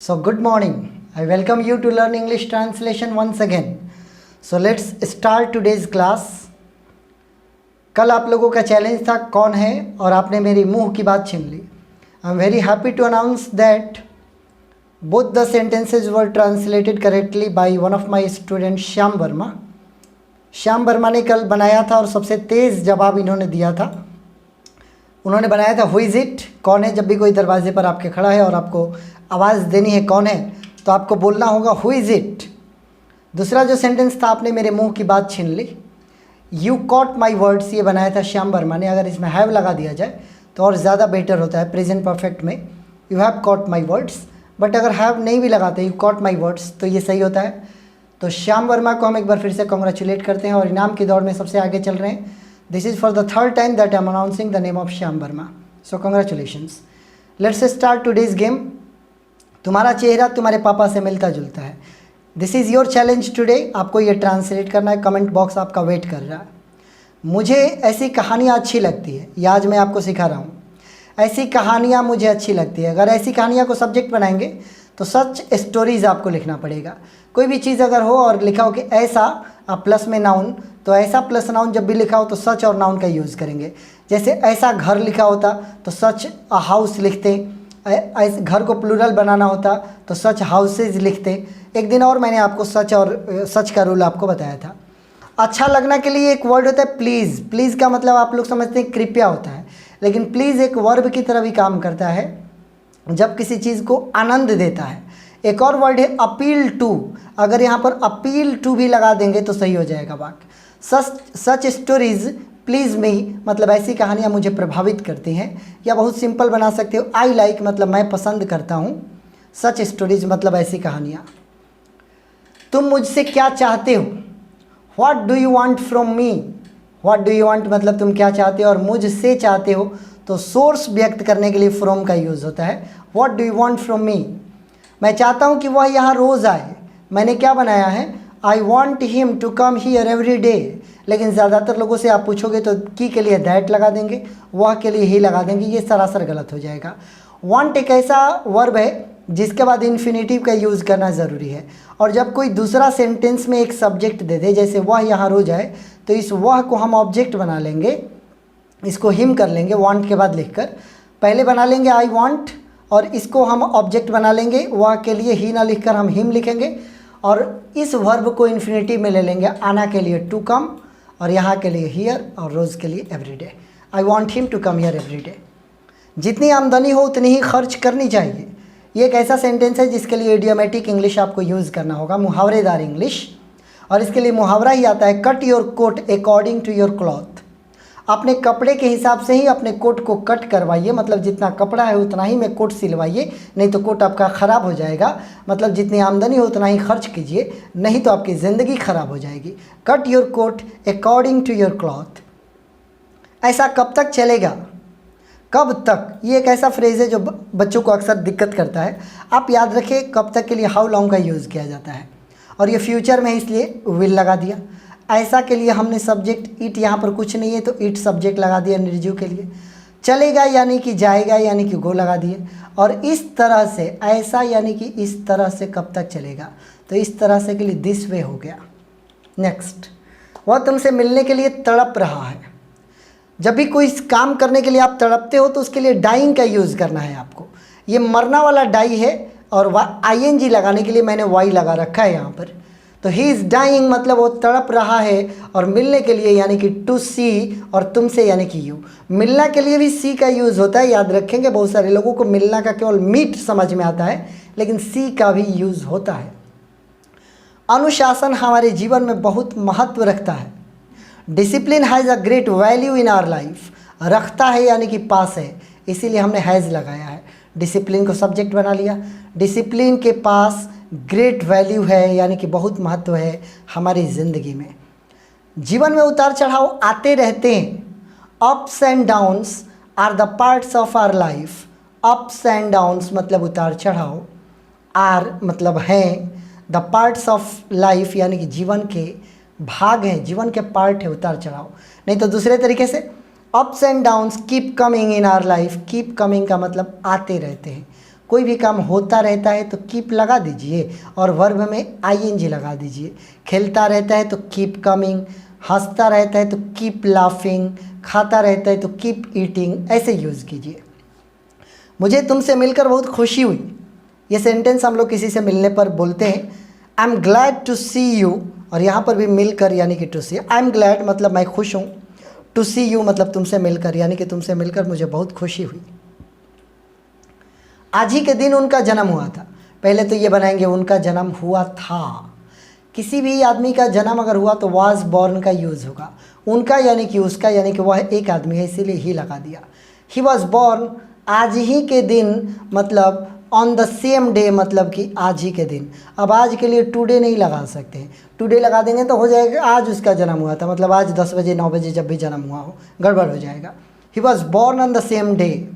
So good morning. I welcome you to learn English translation once again. So let's start today's class. कल आप लोगों का challenge था कौन है और आपने मेरी मुंह की बात छीन ली. I am very happy to announce that both the sentences were translated correctly by one of my students Shyam Verma. Shyam Verma ने कल बनाया था और सबसे तेज़ जवाब इन्होंने दिया था. उन्होंने बनाया था हु इज़ इट, कौन है. जब भी कोई दरवाजे पर आपके खड़ा है और आपको आवाज़ देनी है कौन है, तो आपको बोलना होगा हु इज़ इट. दूसरा जो सेंटेंस था आपने मेरे मुंह की बात छीन ली. यू कॉट माई वर्ड्स, ये बनाया था श्याम वर्मा ने. अगर इसमें हैव लगा दिया जाए तो और ज़्यादा बेटर होता है. प्रेजेंट परफेक्ट में you have caught my words, but अगर हैव नहीं भी लगाते यू कॉट माई वर्ड्स तो ये सही होता है. तो श्याम वर्मा को हम एक बार फिर से कॉन्ग्रेचुलेट करते हैं और इनाम की दौड़ में सबसे आगे चल रहे हैं. This is for the third time that I am announcing the name of Shyam Verma. So congratulations. Let's start today's game. तुम्हारा चेहरा तुम्हारे पापा से मिलता जुलता है. This is your challenge today. आपको ये ट्रांसलेट करना है. कमेंट बॉक्स आपका वेट कर रहा है. मुझे ऐसी कहानियाँ अच्छी लगती है. ये आज मैं आपको सिखा रहा हूँ. ऐसी कहानियाँ मुझे अच्छी लगती है. अगर ऐसी कहानियाँ को सब्जेक्ट बनाएंगे तो सच स्टोरीज़ आपको लिखना पड़ेगा. कोई भी चीज़ अगर हो और लिखा हो कि ऐसा प्लस में नाउन, तो ऐसा प्लस नाउन जब भी लिखा हो तो सच और नाउन का यूज़ करेंगे. जैसे ऐसा घर लिखा होता तो सच अ हाउस लिखते. ऐसे घर को प्लूरल बनाना होता तो सच हाउसेज लिखते. एक दिन और मैंने आपको सच का रूल आपको बताया था. अच्छा लगना के लिए एक वर्ड होता है प्लीज़. प्लीज़ का मतलब आप लोग समझते हैं कृपया होता है, लेकिन प्लीज़ एक वर्ब की तरह भी काम करता है जब किसी चीज़ को आनंद देता है. एक और वर्ड है अपील टू. अगर यहाँ पर अपील टू भी लगा देंगे तो सही हो जाएगा वाक्य. सच स्टोरीज़ प्लीज़ मी मतलब ऐसी कहानियाँ मुझे प्रभावित करती हैं. या बहुत सिंपल बना सकते हो आई लाइक मतलब मैं पसंद करता हूँ. सच स्टोरीज़ मतलब ऐसी कहानियाँ. तुम मुझसे क्या चाहते हो. What do you want from me. What do you want मतलब तुम क्या चाहते हो, और मुझसे चाहते हो तो सोर्स व्यक्त करने के लिए फ्रॉम का यूज़ होता है. What do you want from me. मैं चाहता हूँ कि वह यहाँ रोज़ आए. मैंने क्या बनाया है I want him to come here every day. लेकिन ज़्यादातर लोगों से आप पूछोगे तो की के लिए दैट लगा देंगे, वह के लिए ही लगा देंगे. ये सरासर गलत हो जाएगा. वांट एक ऐसा वर्ब है जिसके बाद इन्फिनेटिव का यूज़ करना ज़रूरी है. और जब कोई दूसरा सेंटेंस में एक सब्जेक्ट दे दे, जैसे वह यहाँ रोज आए, तो इस वह को हम ऑब्जेक्ट बना लेंगे. इसको हिम कर लेंगे वांट के बाद लिखकर. पहले बना लेंगे आई वांट और इसको हम ऑब्जेक्ट बना लेंगे. वह के लिए ही ना लिखकर हम हिम लिखेंगे और इस वर्ब को इन्फिनेटिव में ले लेंगे. आना के लिए टू कम और यहाँ के लिए हियर और रोज़ के लिए everyday. I want him to come here everyday. जितनी आमदनी हो उतनी ही खर्च करनी चाहिए. ये एक ऐसा सेंटेंस है जिसके लिए इडियोमेटिक इंग्लिश आपको यूज़ करना होगा, मुहावरेदार इंग्लिश. और इसके लिए मुहावरा ही आता है cut your coat according to your cloth. अपने कपड़े के हिसाब से ही अपने कोट को कट करवाइए. मतलब जितना कपड़ा है उतना ही में कोट सिलवाइए, नहीं तो कोट आपका ख़राब हो जाएगा. मतलब जितनी आमदनी हो उतना ही खर्च कीजिए, नहीं तो आपकी ज़िंदगी ख़राब हो जाएगी. Cut your coat according to your cloth. ऐसा कब तक चलेगा. कब तक ये एक ऐसा फ्रेज़ है जो बच्चों को अक्सर दिक्कत करता है. आप याद रखें कब तक के लिए हाउ लॉन्ग का यूज़ किया जाता है और ये फ्यूचर में इसलिए विल लगा दिया. ऐसा के लिए हमने सब्जेक्ट इट, यहाँ पर कुछ नहीं है तो इट सब्जेक्ट लगा दिया निर्जीव के लिए. चलेगा यानी कि जाएगा यानी कि गो लगा दिए. और इस तरह से ऐसा यानी कि इस तरह से कब तक चलेगा, तो इस तरह से के लिए दिस वे हो गया. नेक्स्ट, वह तुमसे मिलने के लिए तड़प रहा है. जब भी कोई काम करने के लिए आप तड़पते हो तो उसके लिए डाइंग का यूज़ करना है आपको. ये मरना वाला डाई है और ING लगाने के लिए मैंने वाई लगा रखा है यहाँ पर. तो ही इज़ डाइंग मतलब वो तड़प रहा है. और मिलने के लिए यानी कि टू सी और तुमसे यानी कि यू. मिलना के लिए भी सी का यूज़ होता है. याद रखेंगे बहुत सारे लोगों को मिलना का केवल मीट समझ में आता है, लेकिन सी का भी यूज़ होता है. अनुशासन हमारे जीवन में बहुत महत्व रखता है. Discipline has a great value in our life. रखता है यानी कि पास है, इसीलिए हमने हैज़ लगाया है. डिसिप्लिन को सब्जेक्ट बना लिया. डिसिप्लिन के पास ग्रेट वैल्यू है यानी कि बहुत महत्व है हमारी ज़िंदगी में. जीवन में उतार चढ़ाव आते रहते हैं. Ups and downs are the parts of our life. Ups and downs मतलब उतार चढ़ाव, आर मतलब हैं, द पार्ट्स ऑफ लाइफ यानी कि जीवन के भाग हैं, जीवन के पार्ट है उतार चढ़ाव. नहीं तो दूसरे तरीके से ups and downs keep coming in our life. Keep coming का मतलब आते रहते हैं. कोई भी काम होता रहता है तो कीप लगा दीजिए और वर्ब में आईएनजी लगा दीजिए। खेलता रहता है तो कीप कमिंग, हंसता रहता है तो कीप लाफिंग, खाता रहता है तो कीप ईटिंग, ऐसे यूज़ कीजिए। मुझे तुमसे मिलकर बहुत खुशी हुई, ये सेंटेंस हम लोग किसी से मिलने पर बोलते हैं। I am glad to see you, और यहाँ पर भी मिलकर यानी कि to see. I am glad मतलब मैं खुश हूँ, टू सी यू मतलब तुमसे मिलकर, यानी कि तुमसे मिलकर मुझे बहुत खुशी हुई। आज ही के दिन उनका जन्म हुआ था। पहले तो ये बनाएंगे उनका जन्म हुआ था। किसी भी आदमी का जन्म अगर हुआ तो वाज बॉर्न का यूज़ होगा। उनका यानी कि उसका, यानी कि वह एक आदमी है, इसीलिए ही लगा दिया। ही वॉज बॉर्न आज ही के दिन, मतलब ऑन द सेम डे, मतलब कि आज ही के दिन। अब आज के लिए टुडे नहीं लगा सकते, टुडे लगा देंगे तो हो जाएगा आज उसका जन्म हुआ था, मतलब आज 10 बजे 9 बजे जब भी जन्म हुआ हो, गड़बड़ हो जाएगा। He was born on the same day.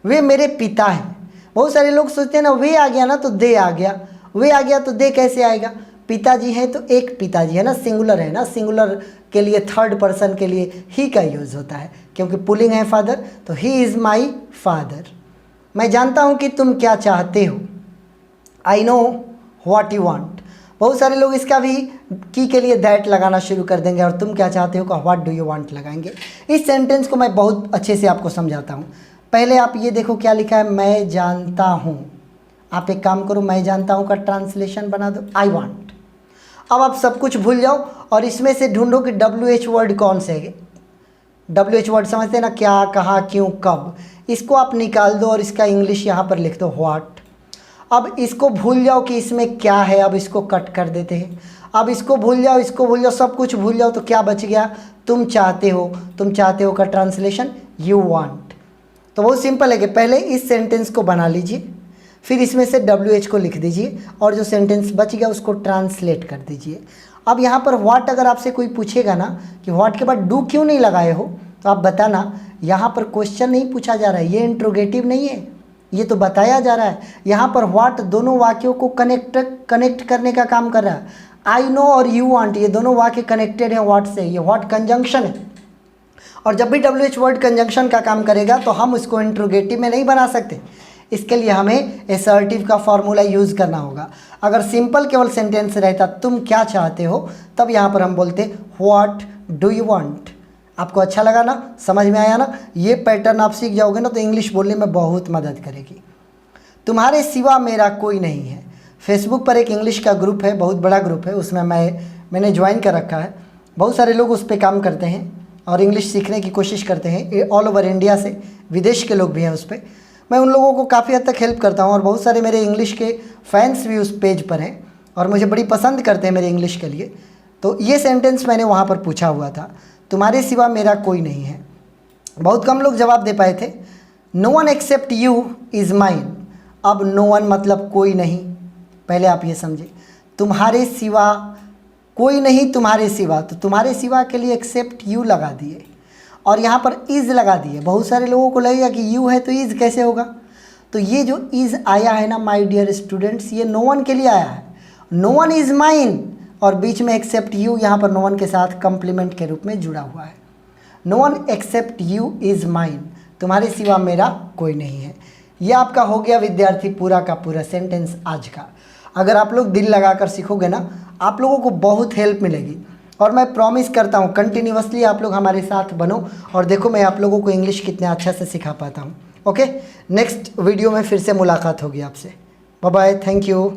वे मेरे पिता हैं। बहुत सारे लोग सोचते हैं ना, वे आ गया ना तो दे आ गया, वे आ गया तो दे कैसे आएगा। पिताजी हैं तो एक पिताजी है ना, सिंगुलर है ना, सिंगुलर के लिए थर्ड पर्सन के लिए ही का यूज़ होता है, क्योंकि पुलिंग है फादर, तो ही इज़ माई फादर। मैं जानता हूँ कि तुम क्या चाहते हो। I know what you want. बहुत सारे लोग इसका भी की के लिए दैट लगाना शुरू कर देंगे और तुम क्या चाहते हो का व्हाट डू यू वांट लगाएंगे। इस सेंटेंस को मैं बहुत अच्छे से आपको समझाता हूँ। पहले आप ये देखो क्या लिखा है, मैं जानता हूँ। आप एक काम करो, मैं जानता हूँ का ट्रांसलेशन बना दो आई वांट। अब आप सब कुछ भूल जाओ और इसमें से ढूंढो कि WH वर्ड कौन से है। WH वर्ड समझते हैं ना, क्या, कहाँ, क्यों, कब। इसको आप निकाल दो और इसका इंग्लिश यहाँ पर लिख दो व्हाट। अब इसको भूल जाओ कि इसमें क्या है, अब इसको कट कर देते हैं। अब इसको भूल जाओ, इसको भूल जाओ, सब कुछ भूल जाओ, तो क्या बच गया, तुम चाहते हो। तुम चाहते हो का ट्रांसलेशन यू वांट। तो बहुत सिंपल है कि पहले इस सेंटेंस को बना लीजिए, फिर इसमें से WH को लिख दीजिए और जो सेंटेंस बच गया उसको ट्रांसलेट कर दीजिए। अब यहाँ पर व्हाट अगर आपसे कोई पूछेगा ना कि व्हाट के बाद डू क्यों नहीं लगाए हो, तो आप बताना यहाँ पर क्वेश्चन नहीं पूछा जा रहा है, ये इंट्रोगेटिव नहीं है, ये तो बताया जा रहा है। यहाँ पर व्हाट दोनों वाक्यों को कनेक्ट करने का काम कर रहा है। आई नो और यू वांट, ये दोनों वाक्य कनेक्टेड हैं व्हाट से, ये व्हाट कंजंक्शन है। और जब भी WH वर्ड कंजंक्शन का काम करेगा तो हम उसको इंट्रोगेटिव में नहीं बना सकते, इसके लिए हमें असर्टिव का फॉर्मूला यूज़ करना होगा। अगर सिंपल केवल सेंटेंस रहता तुम क्या चाहते हो, तब यहाँ पर हम बोलते व्हाट डू यू वांट। आपको अच्छा लगा ना, समझ में आया ना, ये पैटर्न आप सीख जाओगे ना तो इंग्लिश बोलने में बहुत मदद करेगी। तुम्हारे सिवा मेरा कोई नहीं है। फेसबुक पर एक इंग्लिश का ग्रुप है, बहुत बड़ा ग्रुप है, उसमें मैंने ज्वाइन कर रखा है। बहुत सारे लोग उस पर काम करते हैं और इंग्लिश सीखने की कोशिश करते हैं, ऑल ओवर इंडिया से, विदेश के लोग भी हैं उस पर। मैं उन लोगों को काफ़ी हद तक हेल्प करता हूँ और बहुत सारे मेरे इंग्लिश के फैंस भी उस पेज पर हैं और मुझे बड़ी पसंद करते हैं मेरे इंग्लिश के लिए। तो ये सेंटेंस मैंने वहाँ पर पूछा हुआ था, तुम्हारे सिवा मेरा कोई नहीं है। बहुत कम लोग जवाब दे पाए थे। No one except you is mine. अब नो वन मतलब कोई नहीं, पहले आप ये समझे, तुम्हारे सिवा कोई नहीं, तुम्हारे सिवा, तो तुम्हारे सिवा के लिए एक्सेप्ट यू लगा दिए और यहाँ पर इज़ लगा दिए। बहुत सारे लोगों को लगेगा कि यू है तो इज़ कैसे होगा, तो ये जो इज़ आया है ना माय डियर स्टूडेंट्स, ये नो वन के लिए आया है। नो वन इज़ माइन और बीच में एक्सेप्ट यू यहाँ पर नो वन के साथ कम्प्लीमेंट के रूप में जुड़ा हुआ है। No one except you is mine, तुम्हारे सिवा मेरा कोई नहीं है। ये आपका हो गया विद्यार्थी पूरा का पूरा सेंटेंस आज का। अगर आप लोग दिल लगाकर सीखोगे ना, आप लोगों को बहुत हेल्प मिलेगी और मैं प्रॉमिस करता हूँ कंटिन्यूअसली आप लोग हमारे साथ बनो और देखो मैं आप लोगों को इंग्लिश कितने अच्छा से सिखा पाता हूँ। ओके, नेक्स्ट वीडियो में फिर से मुलाकात होगी आपसे। Bye bye, thank you.